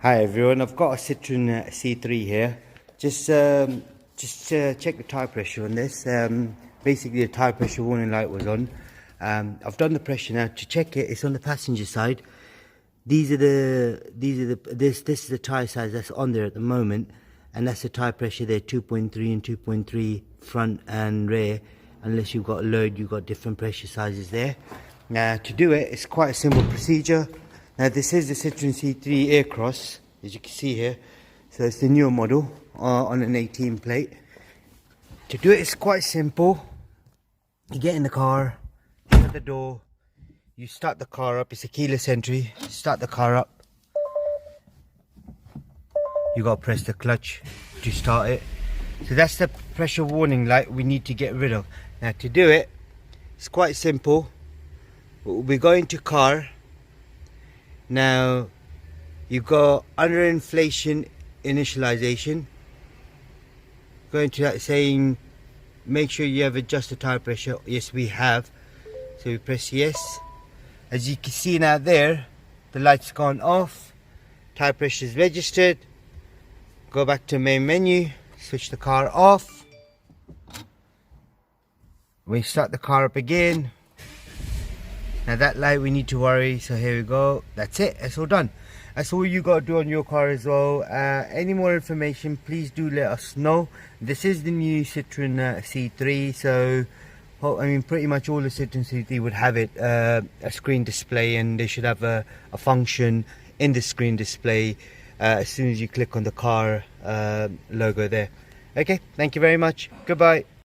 Hi everyone, I've got a Citroen C3 here. Just check the tyre pressure on this. Basically the tyre pressure warning light was on. I've done the pressure now. To check it, it's on the passenger side. This is the tyre size that's on there at the moment, and that's the tyre pressure there, 2.3 and 2.3 front and rear. Unless you've got a load, you've got different pressure sizes there. Now to do it, it's quite a simple procedure. Now this is the Citroen C3 Aircross, as you can see here. So it's the newer model on an 18 plate. To do it, it's quite simple. You get in the car, shut the door, you start the car up. It's a keyless entry. Start the car up. You gotta press the clutch to start it. So that's the pressure warning light we need to get rid of. Now to do it, it's quite simple. We go into car. Now you've got under inflation initialization. Go into that saying make sure you have adjusted tire pressure. Yes, we have. So we press yes. As you can see now there, the light's gone off. Tire pressure is registered. Go back to main menu, switch the car off. We start the car up again. Now that light we need to worry, so here we go. That's it, that's all done. That's all you got to do on your car as well. Any more information, please do let us know. This is the new Citroen C3, so I mean pretty much all the Citroen C3 would have it, a screen display, and they should have a function in the screen display as soon as you click on the car logo there. Okay, thank you very much. Goodbye.